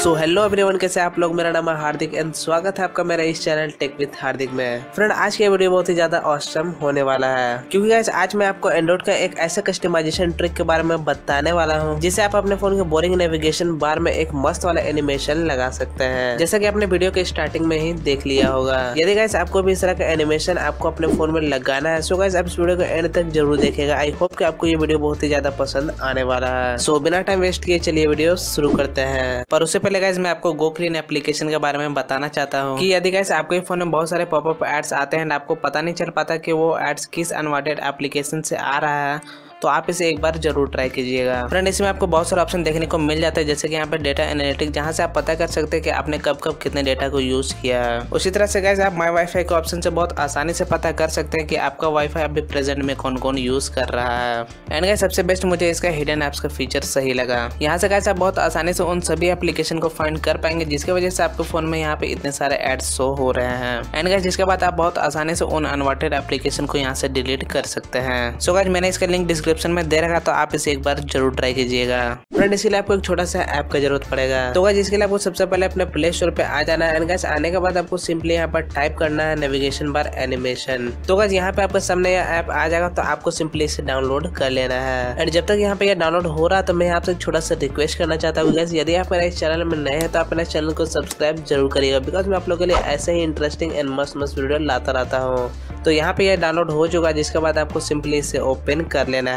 So hello everyone, कैसे आप लोग। मेरा नाम है हार्दिक एंड स्वागत है आपका मेरा इस चैनल टेक विद हार्दिक में। फ्रेंड, आज की वीडियो बहुत ही ज्यादा ऑसम होने वाला है, क्योंकि गाइस आज मैं आपको एंड्रॉइड का एक ऐसे कस्टमाइजेशन ट्रिक के बारे में बताने वाला हूं, जिससे आप अपने फोन के बोरिंग नेविगेशन बार में एक मस्त वाला एनिमेशन लगा सकते हैं, जैसा कि आपने वीडियो के स्टार्टिंग में ही देख लिया होगा। यदि गाइस आपको भी इस तरह का एनिमेशन आपको अपने फोन में लगाना है, सो गाइस आप इस वीडियो को एंड तक जरूर देखेगा। आई होप कि आपको ये वीडियो बहुत ही ज्यादा पसंद आने वाला है। सो बिना टाइम वेस्ट किए चलिए वीडियो शुरू करते हैं। पर उससे पहले गाइस मैं आपको गो क्लीन एप्लीकेशन के बारे में बताना चाहता हूँ कि यदि गाइस आपके फोन में बहुत सारे पॉपअप एड्स आते हैं, आपको पता नहीं चल पाता कि वो एड्स किस अनवांटेड एप्लीकेशन से आ रहा है, तो आप इसे एक बार जरूर ट्राई कीजिएगा। फ्रेंड, इसमें आपको बहुत सारे ऑप्शन देखने को मिल जाता है, जैसे कि यहाँ पे डेटा एनालिटिक्स, जहाँ से आप पता कर सकते हैं कि आपने कब कब कितने डेटा को यूज किया है। उसी तरह से गाइस आप माई वाईफाई के ऑप्शन से बहुत आसानी से पता कर सकते हैं कि आपका वाईफाई अभी प्रेजेंट में कौन कौन यूज कर रहा है। एंड गाइस सबसे बेस्ट मुझे इसका हिडन एप्स का फीचर सही लगा। यहाँ से गाइस आप बहुत आसानी से उन सभी एप्लीकेशन को फाइंड कर पाएंगे जिसकी वजह से आपके फोन में यहाँ पे इतने सारे एड्स शो हो रहे हैं। एंड गाइस जिसके बाद आप बहुत आसानी से उन अनवांटेड एप्लीकेशन को यहाँ से डिलीट कर सकते हैं। सो गाइस मैंने इसका लिंक डिस्क्रिप्शन में दे रखा, तो आप इसे एक बार जरूर ट्राई कीजिएगा। फ्रेंड, इसके लिए आपको एक छोटा सा ऐप का जरूरत पड़ेगा। तो गाइस इसके लिए आपको सबसे पहले अपने प्ले स्टोर पे आ जाना है। एंड गाइस आने के बाद आपको सिंपली यहाँ पर टाइप करना है नेविगेशन बार एनिमेशन। तो गाइस यहाँ पे आपके सामने यह ऐप आ जाएगा, तो आपको सिंपली इसे डाउनलोड कर लेना है। एंड जब तक यहाँ पे यह डाउनलोड हो रहा है, तो मैं आपसे छोटा सा रिक्वेस्ट करना चाहता हूँ गाइस, यदि आप मेरे इस चैनल में नए हैं तो आप मेरे चैनल को सब्सक्राइब जरूर करिएगा, बिकॉज मैं आप लोगों के लिए ऐसे ही इंटरेस्टिंग एंड मस्त मस्त वीडियो लाता रहता हूँ। तो यहाँ पे यह डाउनलोड हो चुका है, जिसके बाद आपको सिंपली इसे ओपन कर लेना है।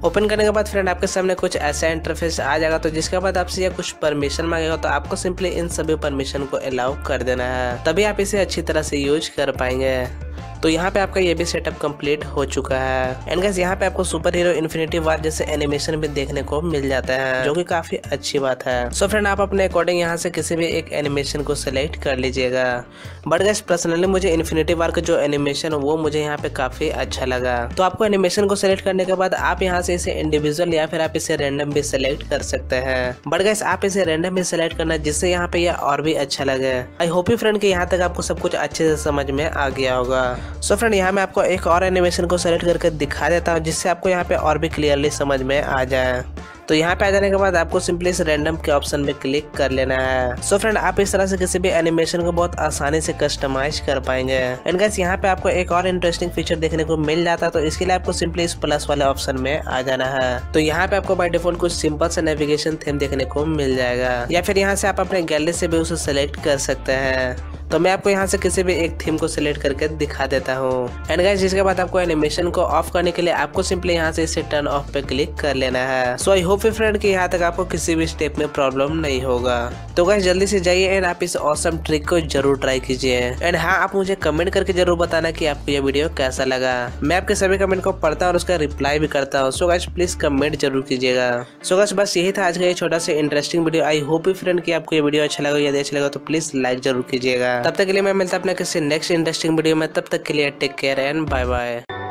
ओपन करने के बाद फ्रेंड आपके सामने कुछ ऐसा इंटरफेस आ जाएगा, तो जिसके बाद आपसे ये कुछ परमिशन मांगेगा, तो आपको सिंपली इन सभी परमिशन को अलाउ कर देना है, तभी आप इसे अच्छी तरह से यूज कर पाएंगे। तो यहाँ पे आपका ये भी सेटअप कंप्लीट हो चुका है। एंड गाइस यहाँ पे आपको सुपर हीरो इन्फिनिटी वार जैसे एनिमेशन भी देखने को मिल जाता है, जो कि काफी अच्छी बात है। सो फ्रेंड, आप अपने अकॉर्डिंग यहाँ से किसी भी एक एनिमेशन को सिलेक्ट कर लीजिएगा। बट गाइस पर्सनली मुझे इन्फिनिटी वार का जो एनिमेशन वो मुझे यहाँ पे काफी अच्छा लगा। तो आपको एनिमेशन को सिलेक्ट करने के बाद आप यहाँ से इसे इंडिविजुअल या फिर आप इसे रैंडम भी सिलेक्ट कर सकते हैं। बट गाइस आप इसे रैंडम भी सिलेक्ट करना, जिससे यहाँ पे यह और भी अच्छा लगे। आई होप यू फ्रेंड कि यहाँ तक आपको सब कुछ अच्छे से समझ में आ गया होगा। सो फ्रेंड, यहाँ मैं आपको एक और एनिमेशन को सेलेक्ट करके दिखा देता हूँ, जिससे आपको यहाँ पे और भी क्लियरली समझ में आ जाए। तो यहाँ पे आ जाने के बाद आपको सिंपली इस रैंडम के ऑप्शन पे क्लिक कर लेना है। सो फ्रेंड, आप इस तरह से किसी भी एनिमेशन को बहुत आसानी से कस्टमाइज कर पाएंगे। एंड गाइस यहाँ पे आपको एक और इंटरेस्टिंग फीचर देखने को मिल जाता है, तो इसके लिए आपको सिंपली इस प्लस वाले ऑप्शन में आ जाना है। तो यहाँ पे आपको बाय डिफॉल्ट कुछ सिंपल सा नेविगेशन थीम देखने को मिल जाएगा, या फिर यहाँ से आप अपने गैलरी से भी उसे सेलेक्ट कर सकते हैं। तो मैं आपको यहाँ से किसी भी एक थीम को सिलेक्ट करके दिखा देता हूँ। एंड गाइस जिसके बाद आपको एनिमेशन को ऑफ करने के लिए आपको सिंपली यहाँ से इसे टर्न ऑफ पे क्लिक कर लेना है। सो आई होप फ्रेंड कि यहाँ तक आपको किसी भी स्टेप में प्रॉब्लम नहीं होगा। तो गाइस जल्दी से जाइए एंड आप इस ऑसम ट्रिक को जरूर ट्राई कीजिए। एंड हाँ, आप मुझे कमेंट करके जरूर बताना कि आपको ये वीडियो कैसा लगा। मैं आपके सभी कमेंट को पढ़ता हूँ और उसका रिप्लाई भी करता हूँ। सो गाइस प्लीज कमेंट जरूर कीजिएगा। सो गाइस बस यही था आज का ये छोटा सा interesting video. I hope friend कि आपको ये वीडियो अच्छा लगा। यदि अच्छा लगा तो प्लीज लाइक जरूर कीजिएगा। तब तक के लिए मैं मिलता हूं अपने किसी नेक्स्ट इंटरेस्टिंग वीडियो में। तब तक के लिए take care and bye bye.